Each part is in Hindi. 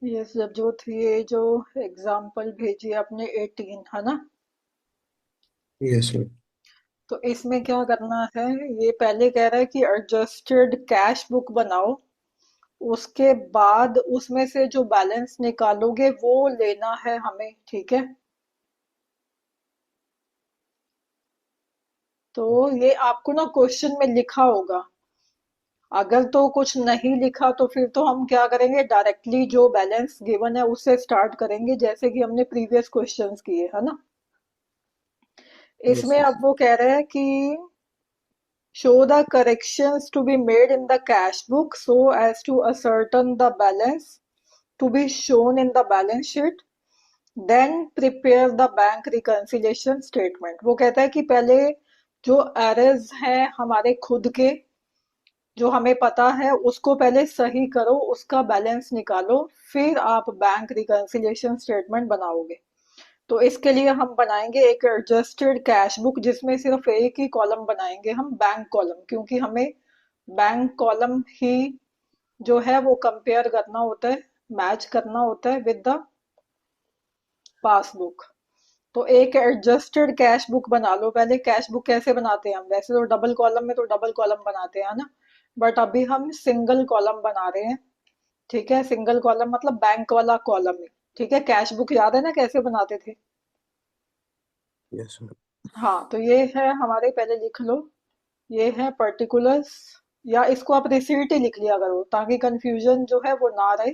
ये जब ये जो एग्जाम्पल भेजी है आपने 18 है ना। Yes sir. तो इसमें क्या करना है, ये पहले कह रहा है कि एडजस्टेड कैश बुक बनाओ, उसके बाद उसमें से जो बैलेंस निकालोगे वो लेना है हमें, ठीक है। तो ये आपको ना क्वेश्चन में लिखा होगा। अगर तो कुछ नहीं लिखा तो फिर तो हम क्या करेंगे, डायरेक्टली जो बैलेंस गिवन है उससे स्टार्ट करेंगे, जैसे कि हमने प्रीवियस क्वेश्चंस किए है ना। यस इसमें सर। अब वो कह रहे हैं कि show the corrections to be made in the cash book so as to ascertain the balance to be shown in the balance sheet, then prepare the bank reconciliation statement। वो कहता है कि पहले जो एरर्स हैं हमारे खुद के, जो हमें पता है उसको पहले सही करो, उसका बैलेंस निकालो, फिर आप बैंक रिकंसिलिएशन स्टेटमेंट बनाओगे। तो इसके लिए हम बनाएंगे एक एडजस्टेड कैश बुक, जिसमें सिर्फ एक ही कॉलम बनाएंगे हम, बैंक कॉलम, क्योंकि हमें बैंक कॉलम ही जो है वो कंपेयर करना होता है, मैच करना होता है विद द पासबुक। तो एक एडजस्टेड कैश बुक बना लो पहले। कैश बुक कैसे बनाते हैं हम, वैसे तो डबल कॉलम में तो डबल कॉलम बनाते हैं ना, बट अभी हम सिंगल कॉलम बना रहे हैं, ठीक है। सिंगल कॉलम मतलब बैंक वाला कॉलम ही, ठीक है। कैश बुक याद है ना कैसे बनाते थे। Yes sir. हाँ, तो ये है हमारे, पहले लिख लो। ये है पर्टिकुलर्स, या इसको आप रिसीट ही लिख लिया करो ताकि कंफ्यूजन जो है वो ना रहे।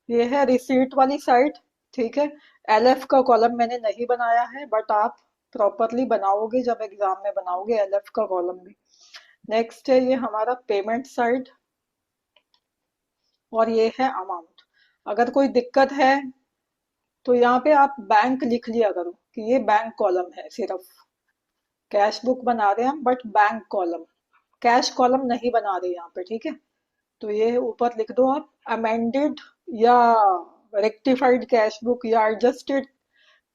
ये है रिसीट वाली साइड, ठीक है। एलएफ का कॉलम मैंने नहीं बनाया है, बट आप प्रॉपरली बनाओगे जब एग्जाम में बनाओगे एलएफ का कॉलम भी। नेक्स्ट है ये हमारा पेमेंट साइड, और ये है अमाउंट। अगर कोई दिक्कत है तो यहाँ पे आप बैंक लिख लिया करो कि ये बैंक कॉलम है सिर्फ। कैश बुक बना रहे हैं हम but bank column, cash column नहीं बना रहे यहाँ पे, ठीक है। तो ये ऊपर लिख दो आप अमेंडेड या रेक्टिफाइड कैश बुक या एडजस्टेड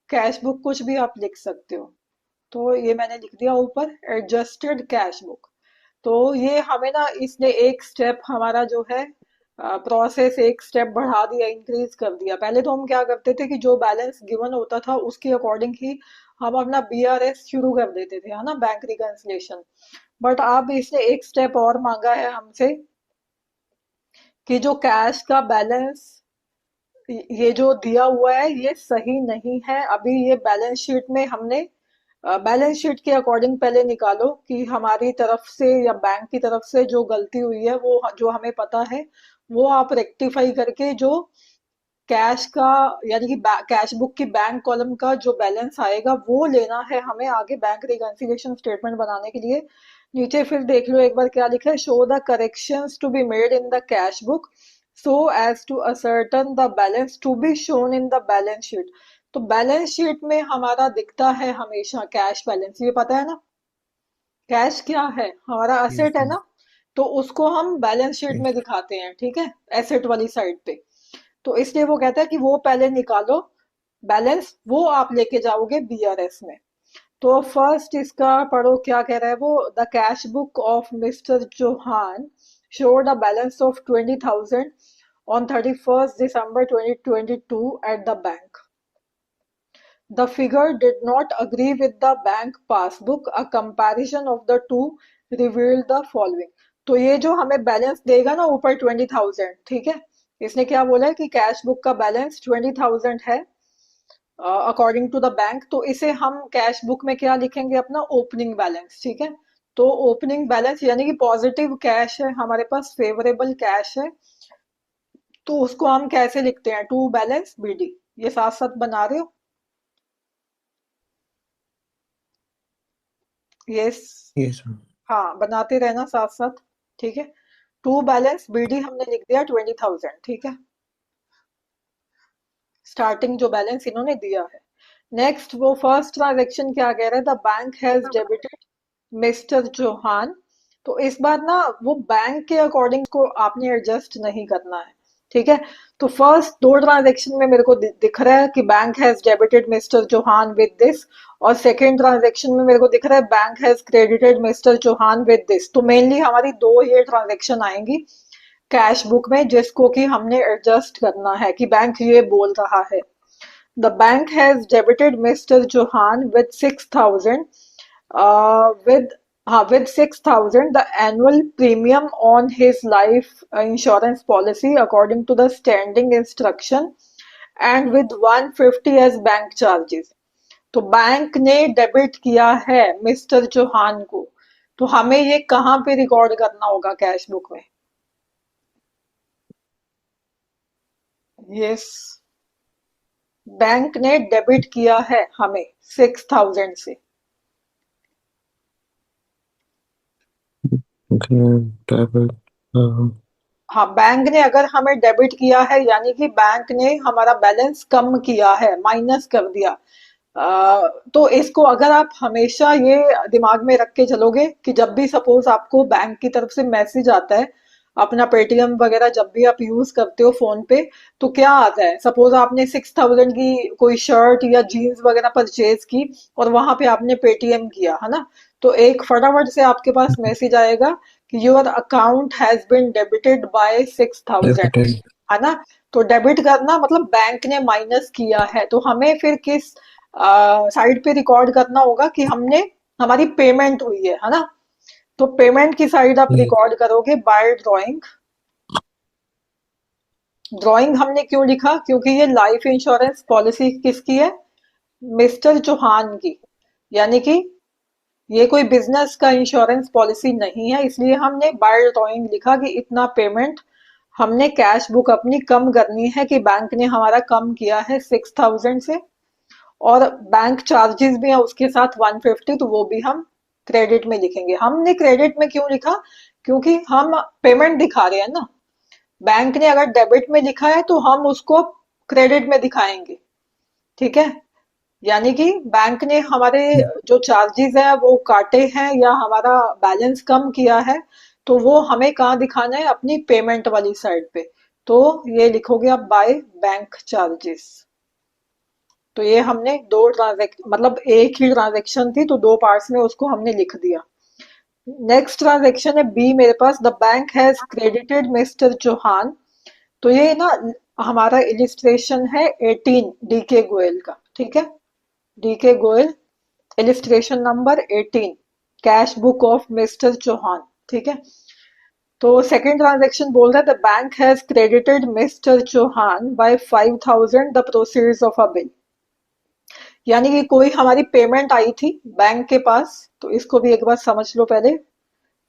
कैश बुक, कुछ भी आप लिख सकते हो। तो ये मैंने लिख दिया ऊपर एडजस्टेड कैश बुक। तो ये हमें ना इसने एक स्टेप हमारा जो है प्रोसेस एक स्टेप बढ़ा दिया, इंक्रीज कर दिया। पहले तो हम क्या करते थे कि जो बैलेंस गिवन होता था उसके अकॉर्डिंग ही हम अपना बीआरएस शुरू कर देते थे, है ना, बैंक रिकंसिलिएशन। बट अब इसने एक स्टेप और मांगा है हमसे कि जो कैश का बैलेंस ये जो दिया हुआ है ये सही नहीं है। अभी ये बैलेंस शीट में हमने बैलेंस शीट के अकॉर्डिंग पहले निकालो कि हमारी तरफ से या बैंक की तरफ से जो गलती हुई है वो जो हमें पता है वो आप रेक्टिफाई करके जो कैश का, यानी कि कैश बुक की बैंक कॉलम का जो बैलेंस आएगा वो लेना है हमें आगे बैंक रिकंसिलिएशन स्टेटमेंट बनाने के लिए। नीचे फिर देख लो एक बार क्या लिखा है, show the corrections to be made in the cash book so as to ascertain the balance to be shown in the balance sheet. तो बैलेंस शीट में हमारा दिखता है हमेशा कैश बैलेंस, ये पता है ना। कैश क्या है, हमारा यस असेट है सर। ना। तो उसको हम बैलेंस शीट में यस। दिखाते हैं, ठीक है, एसेट वाली साइड पे। तो इसलिए वो कहता है कि वो पहले निकालो बैलेंस, वो आप लेके जाओगे बीआरएस में। तो फर्स्ट इसका पढ़ो क्या कह रहा है वो, the cash book of mister Chauhan showed a balance of 20,000 on 31st December 2022 at the bank. The figure did not agree with the bank passbook. A comparison of the two revealed the following. तो ये जो हमें बैलेंस देगा ना ऊपर 20,000, ठीक है। इसने क्या बोला है कि कैश बुक का बैलेंस 20,000 है अकॉर्डिंग टू द बैंक। तो इसे हम कैश बुक में क्या लिखेंगे, अपना ओपनिंग बैलेंस, ठीक है। तो ओपनिंग बैलेंस यानी कि पॉजिटिव कैश है हमारे पास, फेवरेबल कैश है। तो उसको हम कैसे लिखते हैं, टू बैलेंस बीडी। ये साथ साथ बना रहे हो ये। Yes sir. हाँ, बनाते रहना साथ साथ, ठीक है। टू बैलेंस बीडी हमने लिख दिया 20,000, ठीक है, स्टार्टिंग जो बैलेंस इन्होंने दिया है। नेक्स्ट वो फर्स्ट ट्रांजेक्शन क्या कह रहा है, the bank has debited mister Chauhan. तो इस बार ना वो बैंक के अकॉर्डिंग को आपने एडजस्ट नहीं करना है, ठीक है। तो फर्स्ट दो ट्रांजेक्शन में मेरे को दिख रहा है कि bank has debited mister Chauhan with this, और सेकेंड ट्रांजेक्शन में मेरे को दिख रहा है bank has credited mister Chauhan with this. तो मेनली हमारी दो ये ट्रांजेक्शन आएंगी। कैश बुक में, जिसको कि हमने एडजस्ट करना है कि बैंक ये बोल रहा है। The bank has debited mister Chauhan with 6,000 with with 6,000 the annual premium on his life insurance policy according to the standing instruction and with 150 as bank charges। तो बैंक ने डेबिट किया है मिस्टर चौहान को, तो हमें ये कहाँ पे रिकॉर्ड करना होगा कैश बुक में? यस, बैंक ने डेबिट किया है हमें 6,000 से। Okay, debit. हाँ, बैंक ने अगर हमें डेबिट किया है यानी कि बैंक ने हमारा बैलेंस कम किया है, माइनस कर दिया। तो इसको अगर आप हमेशा ये दिमाग में रख के चलोगे कि जब भी सपोज आपको बैंक की तरफ से मैसेज आता है, अपना पेटीएम वगैरह जब भी आप यूज करते हो फोन पे, तो क्या आता है, सपोज आपने 6,000 की कोई शर्ट या जीन्स वगैरह परचेज की और वहां पे आपने पेटीएम किया है ना, तो एक फटाफट से आपके पास मैसेज आएगा कि your account has been debited by 6,000, Debited. है ना। तो डेबिट करना मतलब बैंक ने माइनस किया है, तो हमें फिर किस साइड पे रिकॉर्ड करना होगा कि हमने हमारी पेमेंट हुई है ना। तो पेमेंट की साइड आप Yes. रिकॉर्ड करोगे बाय ड्राइंग। ड्राइंग हमने क्यों लिखा, क्योंकि ये लाइफ इंश्योरेंस पॉलिसी किसकी है, मिस्टर चौहान की, यानी कि ये कोई बिजनेस का इंश्योरेंस पॉलिसी नहीं है, इसलिए हमने बाय ड्राइंग लिखा कि इतना पेमेंट हमने कैश बुक अपनी कम करनी है कि बैंक ने हमारा कम किया है 6,000 से, और बैंक चार्जेस भी है उसके साथ 150, तो वो भी हम क्रेडिट में लिखेंगे। हमने क्रेडिट में क्यों लिखा, क्योंकि हम पेमेंट दिखा रहे हैं ना। बैंक ने अगर डेबिट में लिखा है तो हम उसको क्रेडिट में दिखाएंगे, ठीक है। यानी कि बैंक ने हमारे जो चार्जेस है वो काटे हैं या हमारा बैलेंस कम किया है, तो वो हमें कहाँ दिखाना है, अपनी पेमेंट वाली साइड पे। तो ये लिखोगे आप बाय बैंक चार्जेस। तो ये हमने दो ट्रांजेक्शन, मतलब एक ही ट्रांजेक्शन थी तो दो पार्ट्स में उसको हमने लिख दिया। नेक्स्ट ट्रांजेक्शन है बी मेरे पास, the bank has credited mister Chauhan. तो ये ना हमारा इलिस्ट्रेशन है 18 डी के गोयल का, ठीक है। D K Goyal, illustration number 18, cash book of mister Chauhan, ठीक है। तो सेकंड ट्रांजेक्शन बोल रहा है the bank has credited mister Chauhan by 5,000 the proceeds of a bill. यानी कि कोई हमारी पेमेंट आई थी बैंक के पास, तो इसको भी एक बार समझ लो पहले।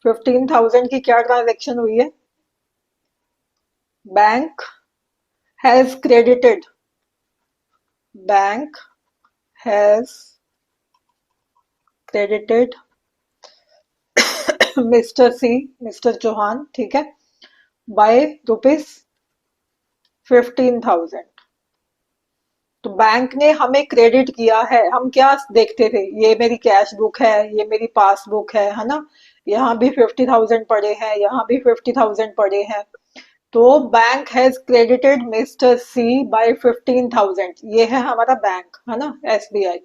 15,000 की क्या ट्रांजेक्शन हुई है, bank has credited, bank has credited mister C, mister Chauhan, ठीक है, बाय रुपीज 15,000। तो बैंक ने हमें क्रेडिट किया है, हम क्या देखते थे, ये मेरी कैश बुक है, ये मेरी पासबुक है ना, यहाँ भी 50,000 पड़े हैं, यहाँ भी 50,000 पड़े हैं। तो bank has credited mister C by 15,000, ये है हमारा बैंक, है ना, एसबीआई।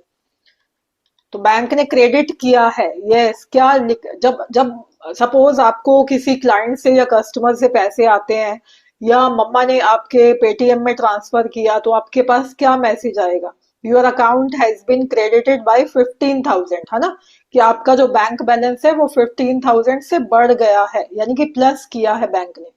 तो बैंक ने क्रेडिट किया है, यस। क्या जब जब सपोज आपको किसी क्लाइंट से या कस्टमर से पैसे आते हैं, या मम्मा ने आपके पेटीएम में ट्रांसफर किया, तो आपके पास क्या मैसेज आएगा, your account has been credited by 15,000, है ना, कि आपका जो बैंक बैलेंस है वो 15,000 से बढ़ गया है, यानी कि प्लस किया है बैंक ने।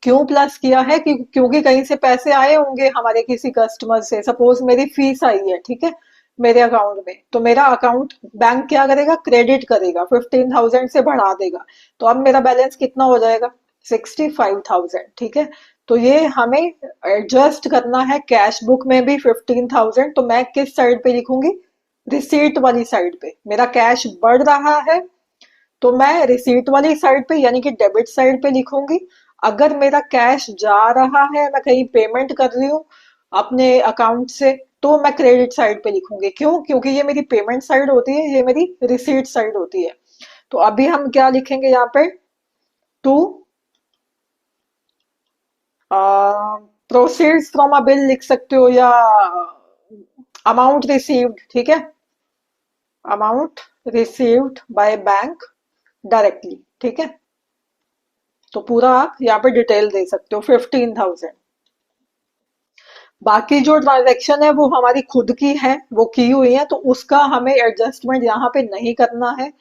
क्यों प्लस किया है, क्योंकि कहीं से पैसे आए होंगे हमारे किसी कस्टमर से, सपोज मेरी फीस आई है, ठीक है, मेरे अकाउंट में, तो मेरा अकाउंट बैंक क्या करेगा, क्रेडिट करेगा, 15,000 से बढ़ा देगा, तो अब मेरा बैलेंस कितना हो जाएगा, 65,000, ठीक है। तो ये हमें एडजस्ट करना है कैश बुक में भी 15,000, तो मैं किस साइड पे लिखूंगी, रिसीट वाली साइड पे। मेरा कैश बढ़ रहा है तो मैं रिसीट वाली साइड पे यानी कि डेबिट साइड पे लिखूंगी। अगर मेरा कैश जा रहा है, मैं कहीं पेमेंट कर रही हूँ अपने अकाउंट से, तो मैं क्रेडिट साइड पे लिखूंगी। क्यों, क्योंकि ये मेरी पेमेंट साइड होती है, ये मेरी रिसीट साइड होती है। तो अभी हम क्या लिखेंगे यहाँ पे, to proceeds from a bill लिख सकते हो, या अमाउंट रिसीव्ड, ठीक है, amount received by bank directly, ठीक है। तो पूरा आप यहाँ पे डिटेल दे सकते हो 15,000। बाकी जो ट्रांजैक्शन है वो हमारी खुद की है, वो की हुई है, तो उसका हमें एडजस्टमेंट यहाँ पे नहीं करना है।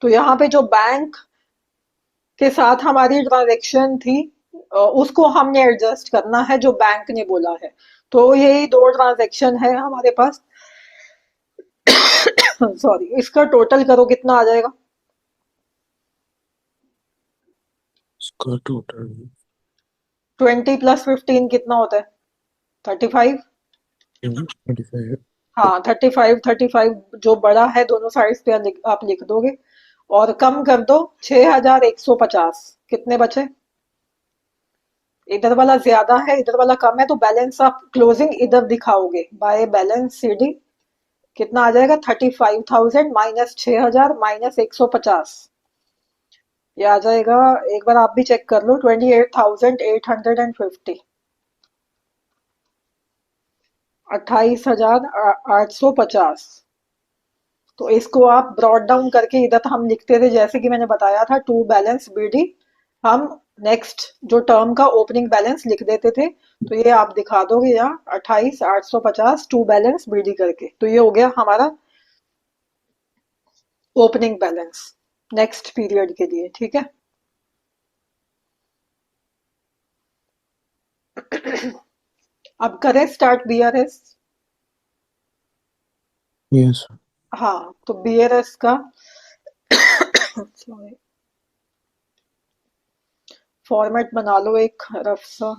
तो यहाँ पे जो बैंक के साथ हमारी ट्रांजैक्शन थी उसको हमने एडजस्ट करना है जो बैंक ने बोला है। तो यही दो ट्रांजैक्शन है हमारे पास। सॉरी, इसका टोटल करो कितना आ जाएगा। इसका टोटल 20 + 15 कितना होता है? 35। 25। हाँ, 35 35 जो बड़ा है दोनों साइड पे आप लिख दोगे। और कम कर दो 6,150, कितने बचे? इधर वाला ज्यादा है इधर वाला कम है, तो बैलेंस आप क्लोजिंग इधर दिखाओगे बाय बैलेंस सीडी। कितना आ जाएगा? 35,000 माइनस 6,000 माइनस 150। ये आ जाएगा, एक बार आप भी चेक कर लो, 28,850। 28,850। तो इसको आप ब्रॉड डाउन करके इधर हम लिखते थे जैसे कि मैंने बताया था, टू बैलेंस बीडी। हम नेक्स्ट जो टर्म का ओपनिंग बैलेंस लिख देते थे, तो ये आप दिखा दोगे यहाँ 28,850 टू बैलेंस बीडी करके, तो ये हो गया हमारा ओपनिंग बैलेंस नेक्स्ट पीरियड के लिए। ठीक है, अब करें स्टार्ट बीआरएस। यस। हाँ, तो बीआरएस का फॉर्मेट बना लो एक रफ सा,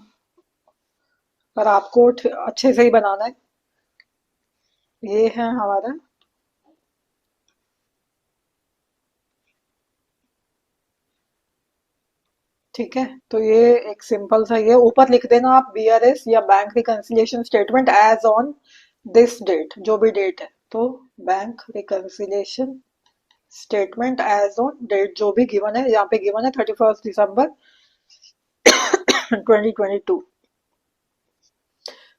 पर आपको अच्छे से ही बनाना है। ये है हमारा ठीक है। तो ये एक सिंपल सा, ये ऊपर लिख देना आप बीआरएस या bank reconciliation statement as on this date, जो भी डेट है। तो bank reconciliation statement as on date जो भी गिवन है, यहाँ पे गिवन है 31 दिसंबर 2022।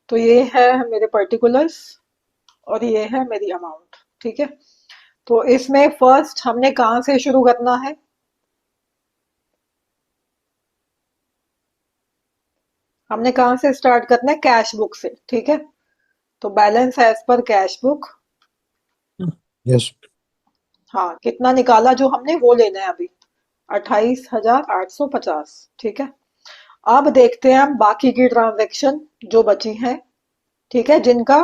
तो ये है मेरे पर्टिकुलर्स और ये है मेरी अमाउंट। ठीक है, तो इसमें फर्स्ट हमने कहाँ से शुरू करना है? हमने कहाँ से स्टार्ट करना है? कैश बुक से। ठीक है, तो balance as per cash book. Yes. हाँ, कितना निकाला जो हमने वो लेना है अभी, 28,850। ठीक है, अब देखते हैं हम बाकी की ट्रांजैक्शन जो बची हैं। ठीक है, जिनका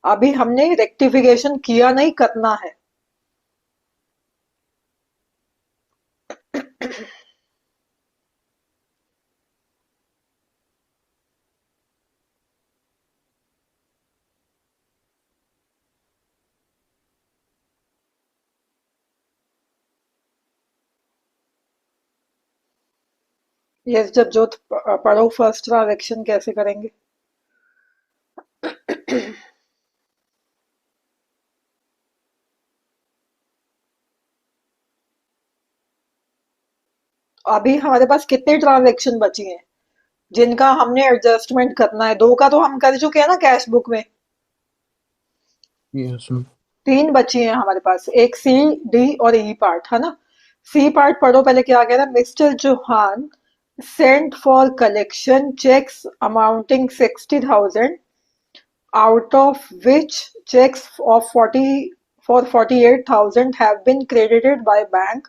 अभी हमने रेक्टिफिकेशन किया नहीं, करना है। यस, जब जो पढ़ो फर्स्ट ट्रांजैक्शन कैसे करेंगे। अभी हमारे पास कितने ट्रांजैक्शन बची हैं जिनका हमने एडजस्टमेंट करना है? दो का तो हम कर चुके हैं ना कैश बुक में। यस। तीन बची हैं हमारे पास, एक सी, डी और ई पार्ट, है ना। सी पार्ट पढ़ो पहले, क्या कह रहा है? Mister Johan sent for collection cheques amounting 60,000, out of which checks of 48,000 have been credited by bank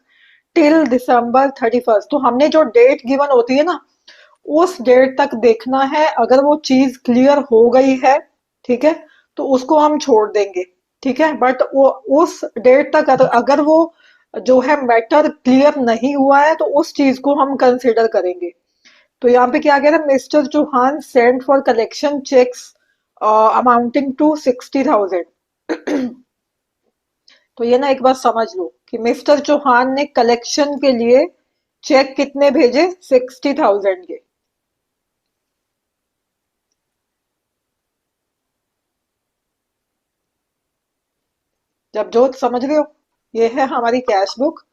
till December 31st। तो हमने जो डेट गिवन होती है ना, उस डेट तक देखना है। अगर वो चीज क्लियर हो गई है, ठीक है, तो उसको हम छोड़ देंगे। ठीक है, बट वो उस डेट तक अगर वो जो है मैटर क्लियर नहीं हुआ है, तो उस चीज को हम कंसिडर करेंगे। तो यहाँ पे क्या कह रहा है? Mister Chauhan send for collection cheques amounting to 60,000। तो ये ना एक बात समझ लो कि मिस्टर चौहान ने कलेक्शन के लिए चेक कितने भेजे? 60,000 के। जब जोत समझ रहे हो, ये है हमारी कैश बुक,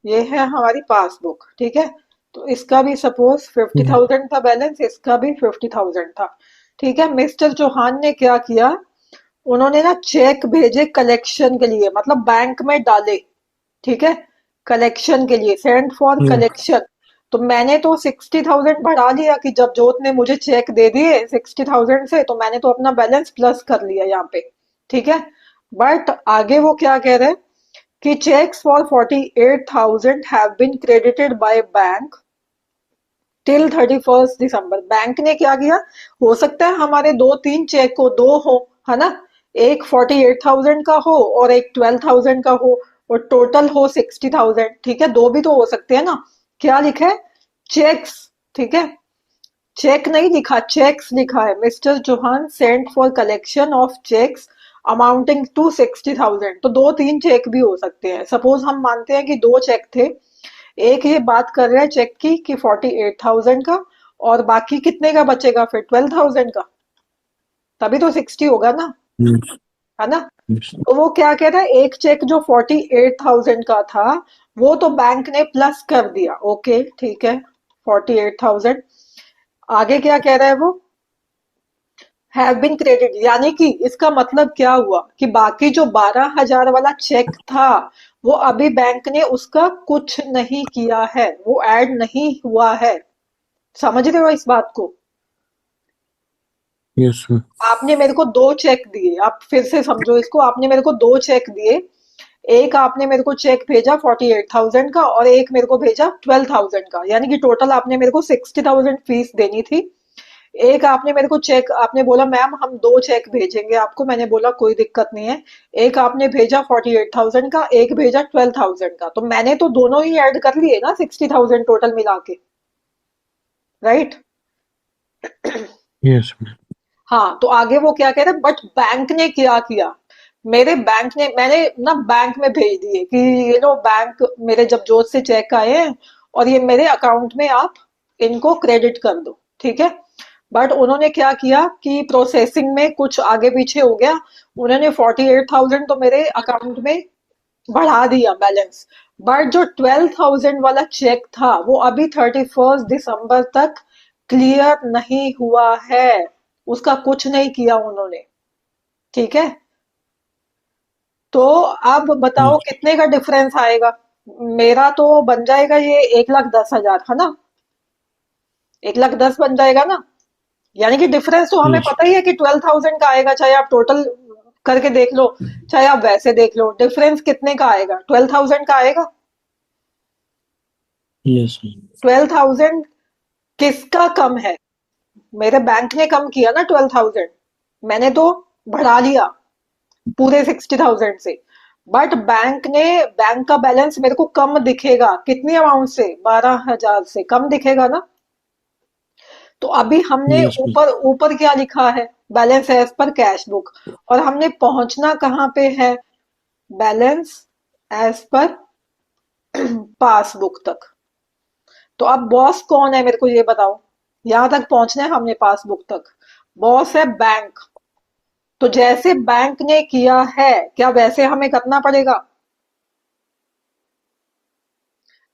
ये है हमारी पासबुक। ठीक है, तो इसका भी सपोज 50,000 था बैलेंस, इसका भी 50,000 था। ठीक है, मिस्टर चौहान ने क्या किया? उन्होंने ना चेक भेजे कलेक्शन के लिए, मतलब बैंक में डाले। ठीक है, कलेक्शन के लिए, सेंड फॉर कलेक्शन। तो मैंने तो 60,000 बढ़ा लिया कि जब जोत ने मुझे चेक दे दिए 60,000 से, तो मैंने तो अपना बैलेंस प्लस कर लिया यहाँ पे। ठीक है। बट आगे वो क्या कह रहे हैं कि checks for 48,000 have been credited by bank till 31 December. Bank ने क्या किया, हो सकता है हमारे दो तीन चेक हो, दो हो, है ना, एक 48,000 का हो और एक 12,000 का हो, और टोटल हो 60,000। ठीक है, दो भी तो हो सकते हैं ना। क्या लिखा है, चेक्स। ठीक है, चेक नहीं लिखा, चेक्स लिखा है। Mister Chauhan sent for collection of cheques amounting to 60,000। तो दो तीन चेक भी हो सकते हैं। सपोज हम मानते हैं कि दो चेक थे, एक ये बात कर रहे हैं चेक की कि 48,000 का, और बाकी कितने का बचेगा फिर, 12,000 का, तभी तो 60 होगा ना, Yes. है ना। Yes. तो वो क्या कह रहा है, एक चेक जो 48,000 का था वो तो बैंक ने प्लस कर दिया। ओके ठीक है, 48,000। आगे क्या कह रहा है वो, हैव बीन क्रेडिट, यानी कि इसका मतलब क्या हुआ कि बाकी जो 12,000 वाला चेक था वो अभी बैंक ने उसका कुछ नहीं किया है, वो ऐड नहीं हुआ है। समझ रहे हो इस बात को। Yes, ma'am. आपने मेरे को दो चेक दिए, आप फिर से समझो इसको, आपने मेरे को दो चेक दिए। एक आपने मेरे को चेक भेजा 48,000 का और एक मेरे को भेजा 12,000 का, यानी कि टोटल आपने मेरे को 60,000 फीस देनी थी। एक आपने मेरे को चेक, आपने बोला मैम हम दो चेक भेजेंगे आपको, मैंने बोला कोई दिक्कत नहीं है। एक आपने भेजा 48,000 का, एक भेजा 12,000 का, तो मैंने तो दोनों ही ऐड कर लिए ना 60,000 टोटल मिला के, राइट। Yes, ma'am. हाँ, तो आगे वो क्या कह रहे हैं, बट बैंक ने क्या किया, मेरे बैंक ने, मैंने ना बैंक में भेज दिए कि ये लो बैंक, मेरे जब जोत से चेक आए हैं और ये मेरे अकाउंट में आप इनको क्रेडिट कर दो। ठीक है। बट उन्होंने क्या किया कि प्रोसेसिंग में कुछ आगे पीछे हो गया, उन्होंने 48,000 तो मेरे अकाउंट में बढ़ा दिया बैलेंस। बट जो 12,000 वाला चेक था वो अभी 31 दिसंबर तक क्लियर नहीं हुआ है, उसका कुछ नहीं किया उन्होंने। ठीक है। तो अब बताओ Yes. कितने का डिफरेंस आएगा। मेरा तो बन जाएगा ये 1,10,000, है ना, 1,10,000 बन जाएगा ना। यानी कि डिफरेंस तो हमें Yes. पता ही है कि 12,000 का आएगा, चाहे आप टोटल करके देख लो, चाहे आप वैसे देख लो, डिफरेंस कितने का आएगा, 12,000 का आएगा। Yes, ma'am. 12,000 किसका कम है, मेरे बैंक ने कम किया ना 12,000, मैंने तो बढ़ा लिया पूरे 60,000 से। बट बैंक ने, बैंक का बैलेंस मेरे को कम दिखेगा, कितनी अमाउंट से, 12,000 से कम दिखेगा ना। तो अभी हमने Yes, ma'am. ऊपर ऊपर क्या लिखा है, balance as per cash book, और हमने पहुंचना कहाँ पे है, बैलेंस एज पर पासबुक तक। तो अब बॉस कौन है मेरे को ये बताओ, यहां तक पहुंचना है हमने पासबुक तक, बॉस है बैंक। तो जैसे बैंक ने किया है क्या वैसे हमें करना पड़ेगा।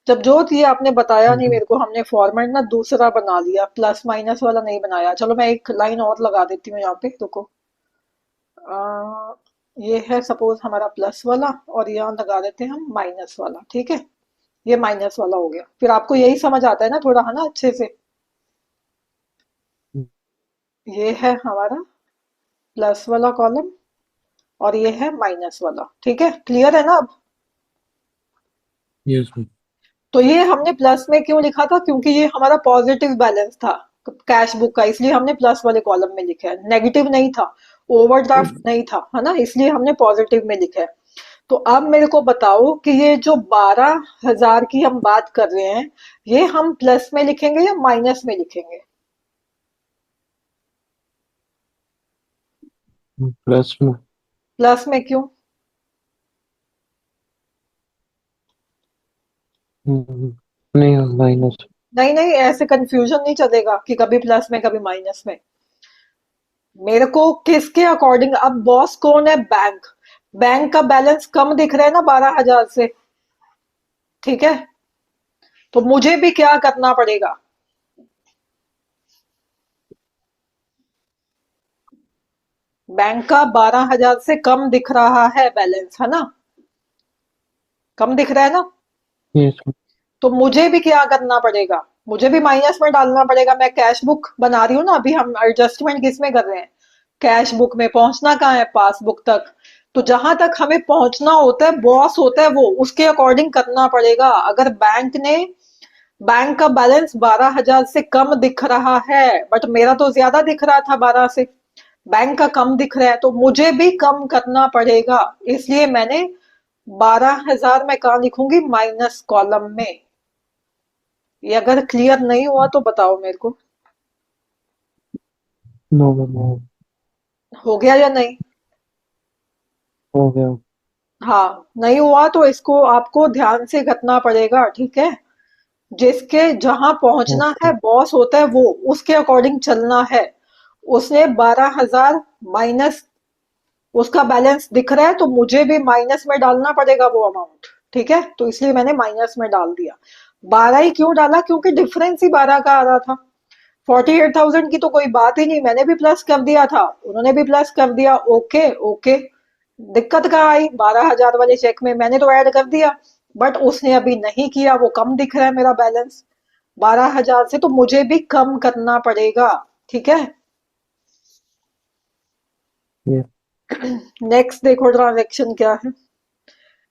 जब जो थी आपने बताया नहीं मेरे को, हमने फॉर्मेट ना दूसरा बना लिया, प्लस माइनस वाला नहीं बनाया। चलो मैं एक लाइन और लगा देती हूँ यहाँ पे, रुको। ये है सपोज हमारा प्लस वाला, और यहाँ लगा देते हैं हम माइनस वाला। ठीक है, ये माइनस वाला हो गया, फिर आपको यही समझ आता है ना थोड़ा, है ना, अच्छे से। ये है हमारा प्लस वाला कॉलम और ये है माइनस वाला। ठीक है, क्लियर है ना अब। Yes, ma'am. तो ये हमने प्लस में क्यों लिखा था, क्योंकि ये हमारा पॉजिटिव बैलेंस था कैश बुक का, इसलिए हमने प्लस वाले कॉलम में लिखा है, नेगेटिव नहीं था, ओवरड्राफ्ट नहीं था, है ना, इसलिए हमने पॉजिटिव में लिखा है। तो अब मेरे को बताओ कि ये जो 12,000 की हम बात कर रहे हैं, ये हम प्लस में लिखेंगे या माइनस में लिखेंगे। Plus, ma'am. प्लस में क्यों। नहीं, माइनस. नहीं नहीं, ऐसे कंफ्यूजन नहीं चलेगा कि कभी प्लस में कभी माइनस में। मेरे को किसके अकॉर्डिंग, अब बॉस कौन है, बैंक। बैंक का बैलेंस कम दिख रहा है ना 12,000 से। ठीक है, तो मुझे भी क्या करना पड़ेगा, बैंक का 12,000 से कम दिख रहा है बैलेंस, है ना, कम दिख रहा है ना। Yes, ma'am. तो मुझे भी क्या करना पड़ेगा, मुझे भी माइनस में डालना पड़ेगा। मैं कैश बुक बना रही हूँ ना, अभी हम एडजस्टमेंट किस में कर रहे हैं? कैश बुक में। पहुंचना कहाँ है? पासबुक तक। तो जहां तक हमें पहुंचना होता है, बॉस होता है वो, उसके अकॉर्डिंग करना पड़ेगा। अगर बैंक का बैलेंस 12,000 से कम दिख रहा है, बट मेरा तो ज्यादा दिख रहा था 12 से, बैंक का कम दिख रहा है, तो मुझे भी कम करना पड़ेगा। इसलिए मैंने 12,000 में कहा लिखूंगी? माइनस कॉलम में। ये अगर क्लियर नहीं हुआ तो बताओ मेरे को। No no. हो गया या नहीं? हो गया। हाँ, नहीं हुआ तो इसको आपको ध्यान से करना पड़ेगा, ठीक है? जिसके जहां पहुंचना ओके। है, बॉस होता है वो, उसके अकॉर्डिंग चलना है। उसने 12,000 माइनस, उसका बैलेंस दिख रहा है, तो मुझे भी माइनस में डालना पड़ेगा वो अमाउंट। ठीक है, तो इसलिए मैंने माइनस में डाल दिया। 12 ही क्यों डाला? क्योंकि डिफरेंस ही 12 का आ रहा था। 48,000 की तो कोई बात ही नहीं, मैंने भी प्लस कर दिया था, उन्होंने भी प्लस कर दिया। Okay okay. दिक्कत कहाँ आई? 12,000 वाले चेक में मैंने तो ऐड कर दिया, बट उसने अभी नहीं किया, वो कम दिख रहा है मेरा बैलेंस 12,000 से, तो मुझे भी कम करना पड़ेगा। ठीक है। ये नेक्स्ट देखो ट्रांजेक्शन क्या है।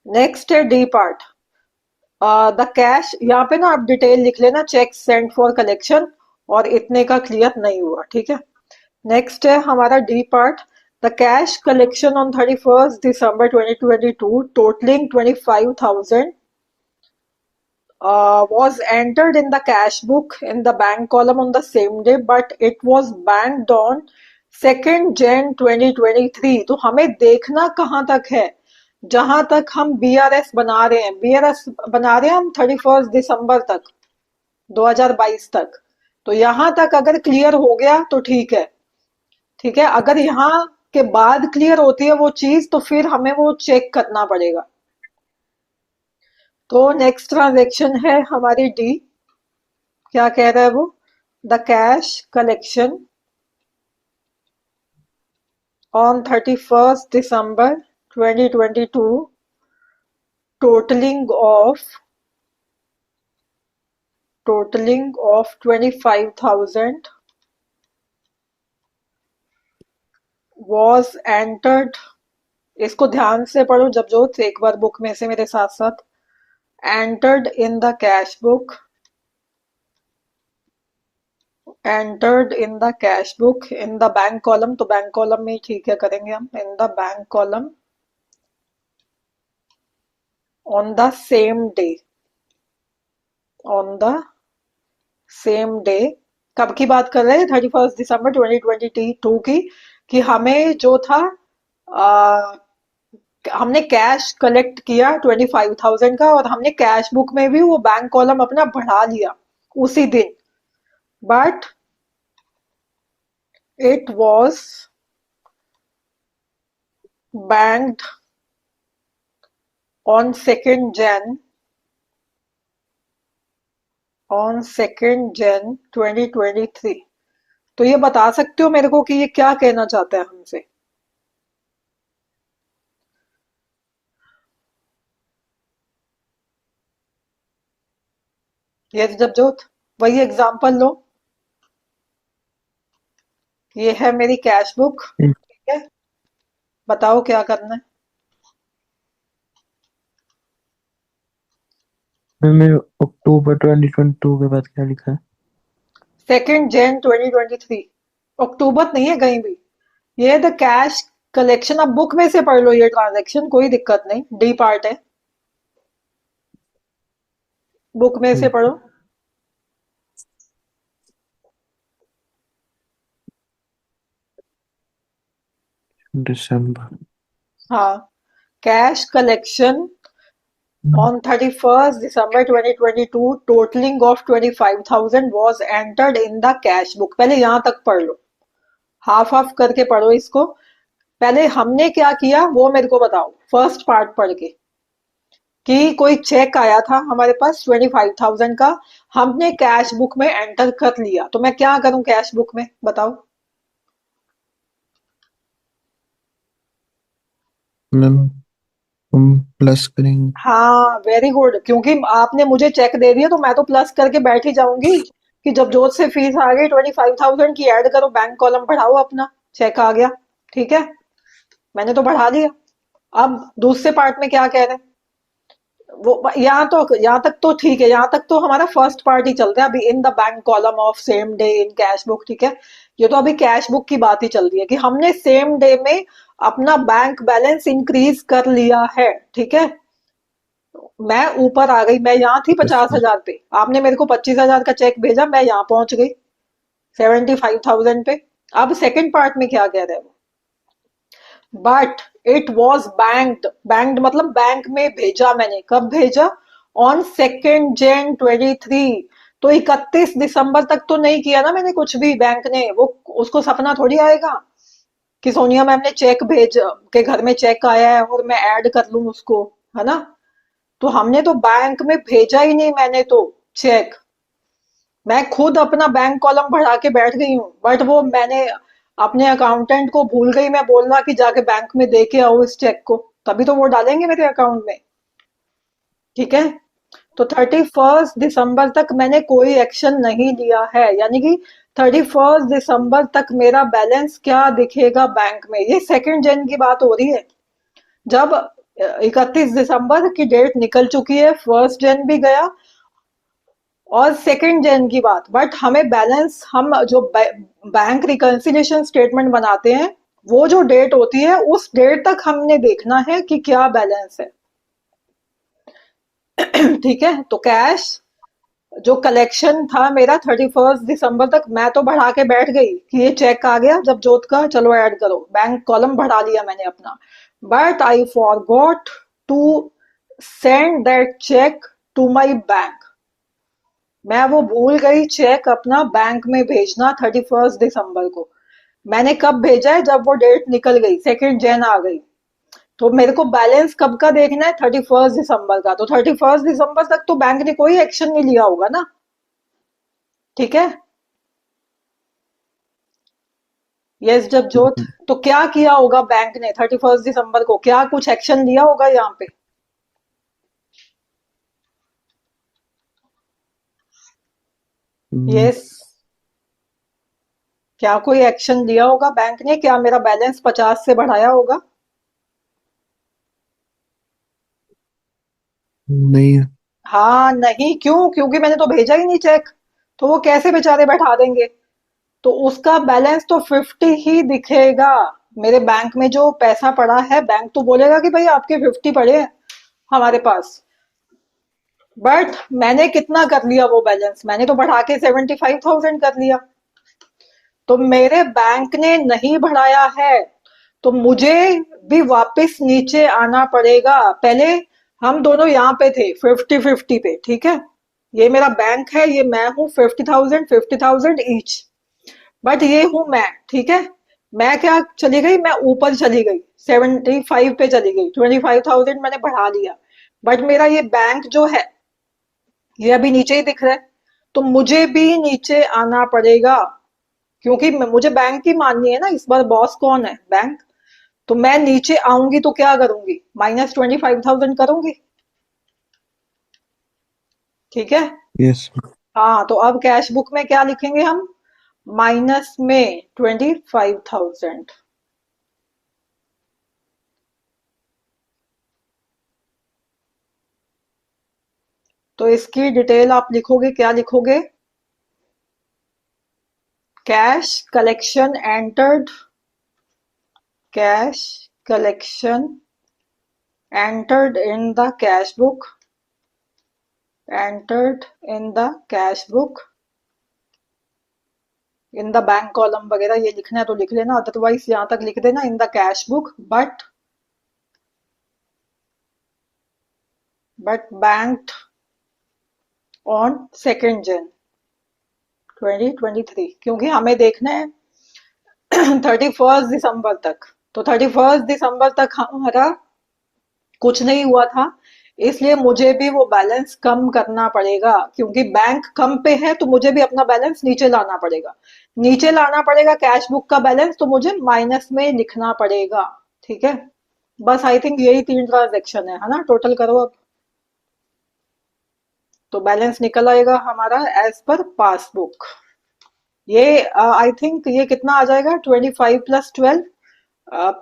नेक्स्ट है डी पार्ट। द कैश, यहाँ पे ना आप डिटेल लिख लेना, चेक सेंड फॉर कलेक्शन, और इतने का क्लियर नहीं हुआ, ठीक है। नेक्स्ट है हमारा D part. The cash collection on 31st December 2022 totalling 25,000 was entered in the cash book in the bank column on the same day, but it was banked on 2nd Jan 2023। तो हमें देखना कहाँ तक है? जहां तक हम बीआरएस बना रहे हैं, बीआरएस बना रहे हैं हम 31 दिसंबर तक, 2022 तक। तो यहां तक अगर क्लियर हो गया तो ठीक है। ठीक है, अगर यहाँ के बाद क्लियर होती है वो चीज, तो फिर हमें वो चेक करना पड़ेगा। तो नेक्स्ट ट्रांजेक्शन है हमारी डी। क्या कह रहा है वो? The cash collection on 31st December 2022 totalling of totalling of 25,000 was entered। इसको ध्यान से पढ़ो जब जो एक बार बुक में से मेरे साथ साथ। entered in the cash book, entered in the cash book in the bank column, तो बैंक कॉलम में ही ठीक है, करेंगे हम। in the bank column on the same day, on the same day। कब की बात कर रहे हैं? 31 दिसंबर 2022 की। कि हमें जो था, आ, हमने कैश कलेक्ट किया 25,000 का, और हमने कैश बुक में भी वो बैंक कॉलम अपना बढ़ा लिया उसी दिन। But it was banked on 2nd Jan, on 2nd Jan 2023। तो ये बता सकते हो मेरे को कि ये क्या कहना चाहता है हमसे? ये जब जो वही एग्जांपल लो। ये है मेरी कैश बुक, ठीक है। बताओ क्या करना है। मैंने अक्टूबर 2022 के बाद क्या लिखा है? 2nd Jan 2023। अक्टूबर नहीं है कहीं भी। ये द कैश कलेक्शन, अब बुक में से पढ़ लो ये ट्रांजैक्शन, कोई दिक्कत नहीं, डी पार्ट है, बुक में से ठीक। पढ़ो। दिसंबर। हाँ, cash collection on 31st December 2022 totaling of 25,000 was entered in the cash book। पहले यहां तक पढ़ लो, हाफ हाफ करके पढ़ो इसको। पहले हमने क्या किया वो मेरे को बताओ, फर्स्ट पार्ट पढ़ के। कि कोई चेक आया था हमारे पास 25,000 का, हमने कैश बुक में एंटर कर लिया, तो मैं क्या करूं कैश बुक में, बताओ। मैम हम प्लस करेंगे। हाँ वेरी गुड, क्योंकि आपने मुझे चेक दे दिया तो मैं तो प्लस करके बैठ ही जाऊंगी कि जब जोत से फीस आ गई 25,000 की, ऐड करो बैंक कॉलम बढ़ाओ अपना, चेक आ गया। ठीक है, मैंने तो बढ़ा दिया। अब दूसरे पार्ट में क्या कह रहे हैं वो, यहाँ तक तो ठीक है, यहाँ तक तो हमारा फर्स्ट पार्ट ही चल रहा है अभी, in the bank column of same day in cash book. ठीक है, ये तो अभी कैश बुक की बात ही चल रही है कि हमने सेम डे में अपना बैंक बैलेंस इंक्रीज कर लिया है। ठीक है, मैं ऊपर आ गई, मैं यहाँ थी यस। 50,000 पे, आपने मेरे को 25,000 का चेक भेजा, मैं यहाँ पहुंच गई 75,000 पे। अब सेकंड पार्ट में क्या कह रहे हैं वो, but it was banked, banked मतलब बैंक में भेजा मैंने, कब भेजा, ऑन 2 Jan 2023। तो 31 दिसंबर तक तो नहीं किया ना मैंने कुछ भी बैंक ने, वो उसको सपना थोड़ी आएगा कि सोनिया मैम ने चेक भेज के घर में चेक आया है और मैं ऐड कर लूं उसको, है ना। तो हमने तो बैंक में भेजा ही नहीं, मैंने तो चेक, मैं खुद अपना बैंक कॉलम बढ़ा के बैठ गई हूँ, बट वो मैंने अपने अकाउंटेंट को भूल गई मैं बोलना कि जाके बैंक में दे के आओ इस चेक को, तभी तो वो डालेंगे मेरे अकाउंट में। ठीक है, तो 31 दिसंबर तक मैंने कोई एक्शन नहीं लिया है, यानी कि 31 दिसंबर तक मेरा बैलेंस क्या दिखेगा बैंक में, ये 2 जन की बात हो रही है। जब 31 दिसंबर की डेट निकल चुकी है, 1 जन भी गया और 2 जन की बात, बट हमें बैलेंस, हम जो बैंक रिकंसिलिएशन स्टेटमेंट बनाते हैं, वो जो डेट होती है उस डेट तक हमने देखना है कि क्या बैलेंस है। ठीक है, तो कैश जो कलेक्शन था मेरा 31 दिसंबर तक, मैं तो बढ़ा के बैठ गई कि ये चेक आ गया जब जोत का, चलो ऐड करो, बैंक कॉलम बढ़ा लिया मैंने अपना, but I forgot to send that cheque to my bank. मैं वो भूल गई चेक अपना बैंक में भेजना 31 दिसंबर को। मैंने कब भेजा है, जब वो डेट निकल गई, 2 Jan आ गई, तो मेरे को बैलेंस कब का देखना है, 31 दिसंबर का। तो 31 दिसंबर तक तो बैंक ने कोई एक्शन नहीं लिया होगा ना। ठीक है, यस जब जोत, तो क्या किया होगा बैंक ने 31 दिसंबर को, क्या कुछ एक्शन लिया होगा यहाँ पे। हम्म, यस, क्या कोई एक्शन लिया होगा बैंक ने, क्या मेरा बैलेंस 50 से बढ़ाया होगा। नहीं। हाँ नहीं, क्यों, क्योंकि मैंने तो भेजा ही नहीं चेक, तो वो कैसे बेचारे बैठा देंगे। तो उसका बैलेंस तो 50 ही दिखेगा, मेरे बैंक में जो पैसा पड़ा है, बैंक तो बोलेगा कि भाई आपके 50 पड़े हैं हमारे पास, बट मैंने कितना कर लिया वो बैलेंस, मैंने तो बढ़ा के 75,000 कर लिया, तो मेरे बैंक ने नहीं बढ़ाया है, तो मुझे भी वापस नीचे आना पड़ेगा। पहले हम दोनों यहाँ पे थे 50-50 पे, ठीक है, ये मेरा बैंक है, ये मैं हूँ, 50,000 ईच, बट ये हूं मैं। ठीक है, मैं क्या चली गई, मैं ऊपर चली गई, 75 पे चली गई, 25,000 मैंने बढ़ा लिया, बट मेरा ये बैंक जो है ये अभी नीचे ही दिख रहा है, तो मुझे भी नीचे आना पड़ेगा, क्योंकि मुझे बैंक ही माननी है ना इस बार, बॉस कौन है, बैंक। तो मैं नीचे आऊंगी तो क्या करूंगी, -25,000 करूंगी। ठीक है, यस। हाँ तो अब कैश बुक में क्या लिखेंगे हम, माइनस में 25,000। तो इसकी डिटेल आप लिखोगे, क्या लिखोगे, cash collection entered, cash collection entered in the cash book, entered in the cash book, in the bank column वगैरह ये लिखना है तो लिख लेना, अदरवाइज यहाँ तक लिख देना इन the cash book, but banked on 2 Jan 2023, क्योंकि हमें देखना है 31 दिसंबर तक, तो 31 दिसंबर तक हमारा कुछ नहीं हुआ था, इसलिए मुझे भी वो बैलेंस कम करना पड़ेगा, क्योंकि बैंक कम पे है तो मुझे भी अपना बैलेंस नीचे लाना पड़ेगा, नीचे लाना पड़ेगा कैश बुक का बैलेंस, तो मुझे माइनस में लिखना पड़ेगा। ठीक है, बस आई थिंक यही 3 ट्रांजेक्शन है ना? टोटल करो अब, तो बैलेंस निकल आएगा हमारा एज पर पासबुक। ये आई थिंक ये कितना आ जाएगा? 25 + 12,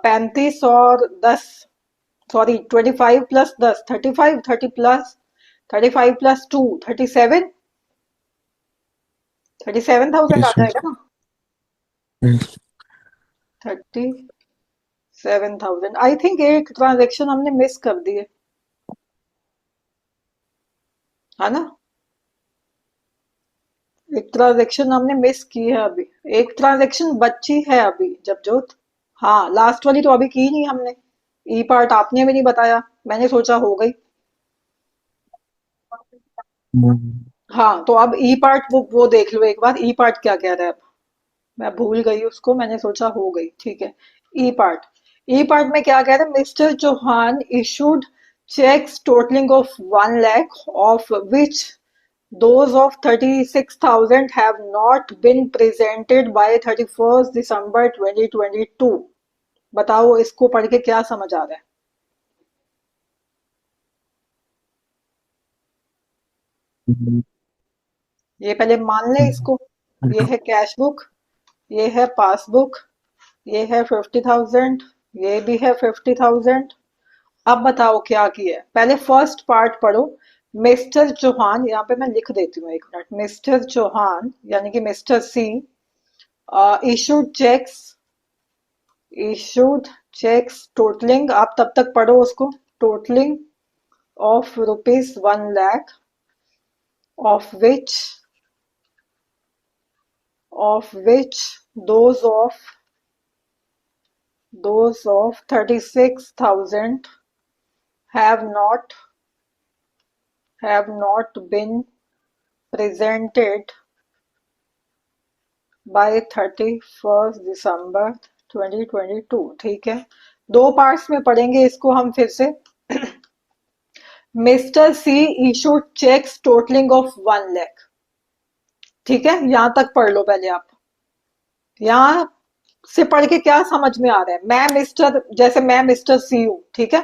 35 और 10, सॉरी 25 + 10, 35, 35 + 2 37, 37,000 आ यस जाएगा यस। ना? 37,000 आई थिंक एक ट्रांजेक्शन हमने मिस कर दी है ना? एक ट्रांजेक्शन हमने मिस की है अभी, एक ट्रांजेक्शन बची है अभी जबजोत। हाँ, लास्ट वाली तो अभी की नहीं हमने। ई पार्ट आपने भी नहीं बताया, मैंने सोचा हो गई। हाँ, तो अब ई पार्ट वो देख लो एक बार, ई पार्ट क्या कह रहा है अब। मैं भूल गई उसको, मैंने सोचा हो गई, ठीक है। ई पार्ट, ई पार्ट में क्या कह रहे हैं? Mister Chauhan issued checks totaling of 1 lakh, of which those of 36,000 have not been presented by 31st December 2022। बताओ इसको पढ़ के क्या समझ आ रहा है? ये पहले मान ले इसको। ये है कैश बुक, ये है पासबुक, ये है 50,000, ये भी है 50,000। अब बताओ क्या किया है? पहले फर्स्ट पार्ट पढ़ो। मिस्टर चौहान, यहाँ पे मैं लिख देती हूँ, एक मिनट। मिस्टर चौहान यानी कि mister C issued cheques, issued cheques totalling, आप तब तक पढ़ो उसको। Totalling of ₹1 lakh, of which those of 36,000 have not been presented by 31st December 2022। ठीक है, दो पार्ट्स में पढ़ेंगे इसको हम फिर से। Mister C issued cheques totalling of 1 lakh। ठीक है, यहां तक पढ़ लो पहले आप। यहाँ से पढ़ के क्या समझ में आ रहा है? मैं मिस्टर सी हूँ, ठीक है।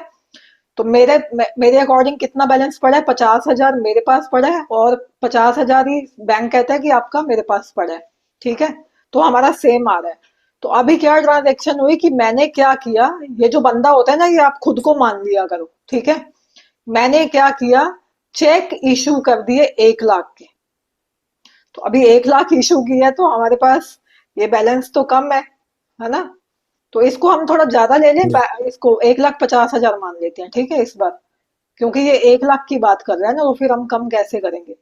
तो मेरे अकॉर्डिंग कितना बैलेंस पड़ा है? 50,000 मेरे पास पड़ा है, और 50,000 ही बैंक कहता है कि आपका मेरे पास पड़ा है, ठीक है। तो हमारा सेम आ रहा है। तो अभी क्या ट्रांजेक्शन हुई कि मैंने क्या किया, ये जो बंदा होता है ना, ये आप खुद को मान लिया करो, ठीक है। मैंने क्या किया, चेक इशू कर दिए 1 लाख के। तो अभी 1 लाख इशू किया है, तो हमारे पास ये बैलेंस तो कम है ना? तो इसको हम थोड़ा ज्यादा ले लें, इसको 1,50,000 मान लेते हैं, ठीक है इस बार। क्योंकि ये 1 लाख की बात कर रहा है ना, तो फिर हम कम कैसे करेंगे?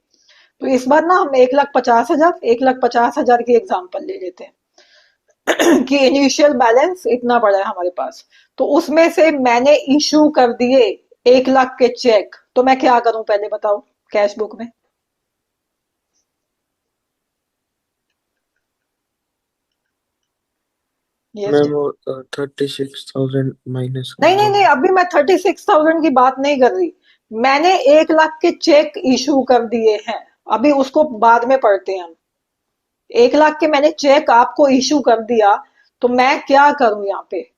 तो इस बार ना हम 1,50,000, 1,50,000 की एग्जाम्पल ले लेते हैं कि इनिशियल बैलेंस इतना पड़ा है हमारे पास। तो उसमें से मैंने इशू कर दिए 1 लाख के चेक, तो मैं क्या करूं पहले बताओ, कैश बुक में? ये मैम वो 36,000 माइनस कर नहीं नहीं नहीं, देंगे। अभी मैं 36,000 की बात नहीं कर रही। मैंने 1 लाख के चेक इशू कर दिए हैं, अभी उसको बाद में पढ़ते हैं हम। 1 लाख के मैंने चेक आपको इशू कर दिया, तो मैं क्या करूं यहाँ पे?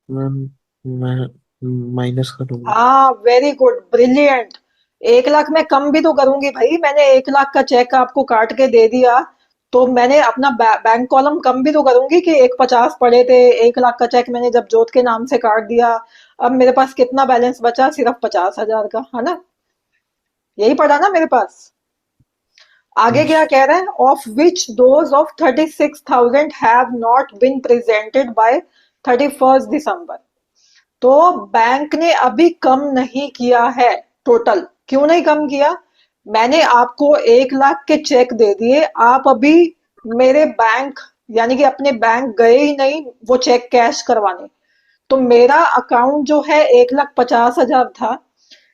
मैम मैं माइनस करूंगा। हाँ, वेरी गुड, ब्रिलियंट। 1 लाख में कम भी तो करूंगी भाई, मैंने 1 लाख का चेक आपको काट के दे दिया, तो मैंने अपना बैंक कॉलम कम भी तो करूंगी कि 1,50 पड़े थे, 1 लाख का चेक मैंने जब जोत के नाम से काट दिया। अब मेरे पास कितना बैलेंस बचा? सिर्फ 50,000 का, है ना? यही पड़ा ना मेरे पास। आगे यस। क्या कह रहा है? Of which those of 36,000 have not been presented by 31st December। तो बैंक ने अभी कम नहीं किया है टोटल। क्यों नहीं कम किया? मैंने आपको 1 लाख के चेक दे दिए, आप अभी मेरे बैंक यानी कि अपने बैंक गए ही नहीं वो चेक कैश करवाने। तो मेरा अकाउंट जो है 1,50,000 था,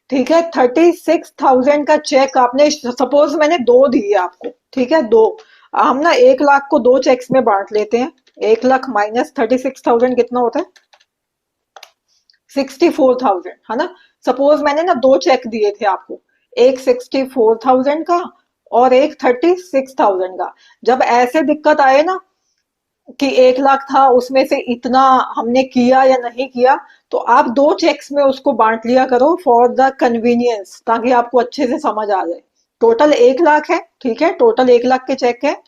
ठीक है। 36,000 का चेक आपने, सपोज मैंने दो दिए आपको, ठीक है, दो। हम ना 1 लाख को दो चेक्स में बांट लेते हैं। 1 लाख माइनस 36,000 कितना होता है? 64,000, है ना? सपोज मैंने ना दो चेक दिए थे आपको, एक 64,000 का और एक 36,000 का। जब ऐसे दिक्कत आए ना, कि 1 लाख था उसमें से इतना हमने किया या नहीं किया, तो आप 2 चेक्स में उसको बांट लिया करो फॉर द कन्वीनियंस, ताकि आपको अच्छे से समझ आ जाए। टोटल 1 लाख है, ठीक है, टोटल 1 लाख के चेक है,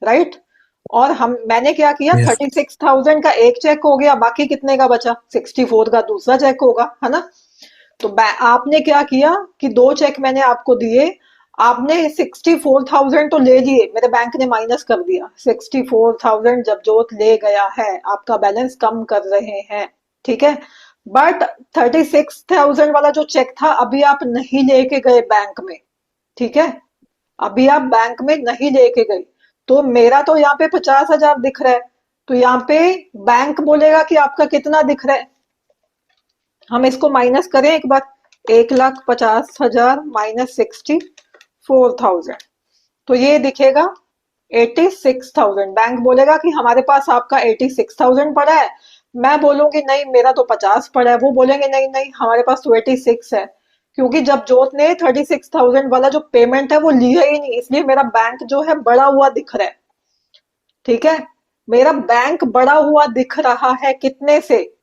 राइट। और हम मैंने क्या किया, यस। 36,000 का एक चेक हो गया, बाकी कितने का बचा, 64 का दूसरा चेक होगा, है ना। तो आपने क्या किया कि 2 चेक मैंने आपको दिए, आपने 64,000 तो ले लिए, मेरे बैंक ने माइनस कर दिया 64,000, जब जोत ले गया है, आपका बैलेंस कम कर रहे हैं, ठीक है। बट 36,000 वाला जो चेक था अभी आप नहीं लेके गए बैंक में, ठीक है, अभी आप बैंक में नहीं लेके गए, तो मेरा तो यहाँ पे 50,000 दिख रहा है, तो यहाँ पे बैंक बोलेगा कि आपका कितना दिख रहा है। हम इसको माइनस करें एक बार, 1,50,000 माइनस 64,000, तो ये दिखेगा 86,000। बैंक बोलेगा कि हमारे पास आपका 86,000 पड़ा है, मैं बोलूंगी नहीं मेरा तो 50 पड़ा है, वो बोलेंगे नहीं नहीं हमारे पास तो 86 है, क्योंकि जब जोत ने 36,000 वाला जो पेमेंट है वो लिया ही नहीं, इसलिए मेरा बैंक जो है बढ़ा हुआ दिख रहा है, ठीक है। मेरा बैंक बढ़ा हुआ दिख रहा है कितने से,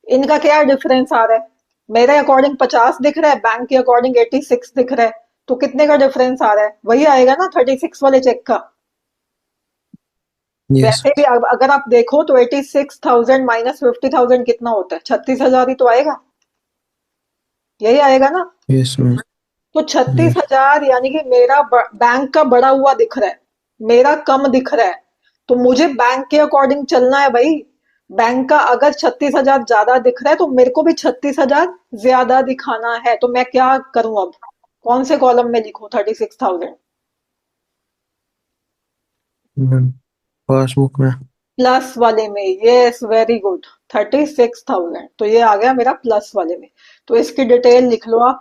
इनका क्या डिफरेंस आ रहा है, मेरे अकॉर्डिंग 50 दिख रहा है, बैंक के अकॉर्डिंग 86 दिख रहा है, तो कितने का डिफरेंस आ रहा है, वही आएगा ना 36 वाले चेक का। यस। वैसे भी अगर आप देखो तो 86,000 माइनस 50,000 कितना होता है, 36,000 ही तो आएगा, यही आएगा ना। Yes ma'am. तो छत्तीस यस। हजार यानी कि मेरा बैंक का बढ़ा हुआ दिख रहा है, मेरा कम दिख रहा है, तो मुझे बैंक के अकॉर्डिंग चलना है भाई। बैंक का अगर 36,000 ज्यादा दिख रहा है तो मेरे को भी 36,000 ज्यादा दिखाना है, तो मैं क्या करूं अब, कौन से कॉलम में लिखूं 36,000, मैम पासबुक में। प्लस वाले में, यस वेरी गुड, 36,000, तो ये आ गया मेरा प्लस वाले में। तो इसकी डिटेल लिख लो आप,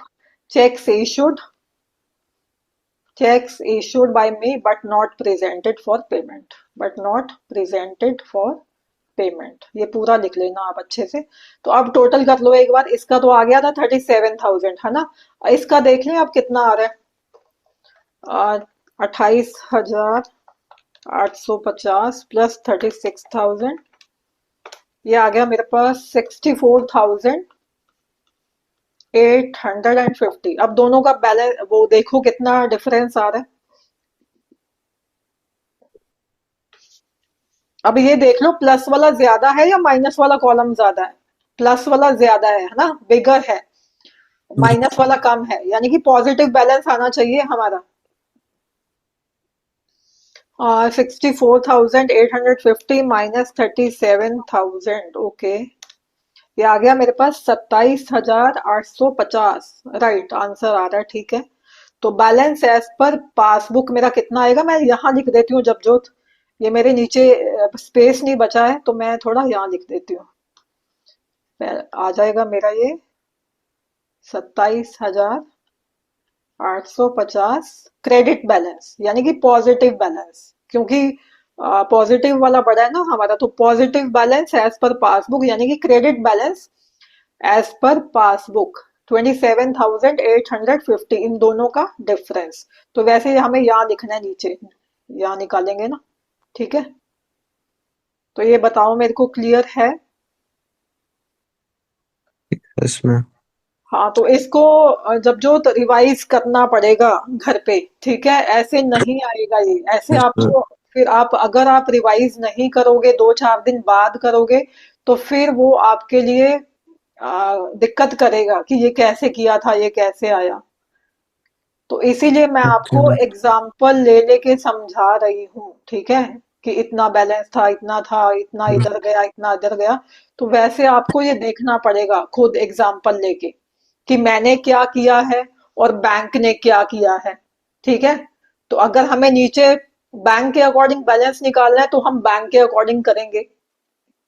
cheques issued, checks issued by me but not presented for payment, but not presented for payment, ये पूरा लिख लेना आप अच्छे से। तो अब टोटल कर लो एक बार, इसका तो आ गया था 37,000, है ना। इसका देख लें अब कितना आ रहा है, 28,850 प्लस 36,000, ये आ गया मेरे पास 64,850। अब दोनों का बैलेंस वो देखो कितना डिफरेंस आ रहा है, अब ये देख लो प्लस वाला ज्यादा है या माइनस वाला कॉलम ज्यादा है, प्लस वाला ज्यादा है ना, बिगर है, माइनस वाला कम है, यानी कि पॉजिटिव बैलेंस आना चाहिए हमारा। 64,850 माइनस 37,000, ओके, ये आ गया मेरे पास 27,850, राइट आंसर आ रहा है, ठीक है। तो बैलेंस एज पर पासबुक मेरा कितना आएगा, मैं यहाँ लिख देती हूँ जब जोत, ये मेरे नीचे स्पेस नहीं बचा है तो मैं थोड़ा यहाँ लिख देती हूँ, आ जाएगा मेरा ये 27,850 क्रेडिट बैलेंस, यानी कि पॉजिटिव बैलेंस, क्योंकि पॉजिटिव वाला बड़ा है ना हमारा, तो positive balance as per passbook यानी कि credit balance as per passbook 27,850, इन दोनों का डिफरेंस। तो वैसे हमें यहाँ लिखना है नीचे, यहाँ निकालेंगे ना, ठीक है। तो ये बताओ मेरे को क्लियर है। Yes ma'am. हाँ तो इसको जब जो रिवाइज करना पड़ेगा घर पे, ठीक है, ऐसे नहीं आएगा ये, ऐसे यस मैम। आपको, फिर आप अगर आप रिवाइज नहीं करोगे, 2-4 दिन बाद करोगे, तो फिर वो आपके लिए दिक्कत करेगा कि ये कैसे किया था, ये कैसे आया। तो इसीलिए मैं ओके आपको मैम। एग्जाम्पल ले लेके समझा रही हूँ, ठीक है, कि इतना बैलेंस था, इतना था, इतना इधर गया, इतना इधर गया। तो वैसे आपको ये देखना पड़ेगा खुद एग्जाम्पल लेके कि मैंने क्या किया है और बैंक ने क्या किया है, ठीक है। तो अगर हमें नीचे बैंक के अकॉर्डिंग बैलेंस निकालना है तो हम बैंक के अकॉर्डिंग करेंगे,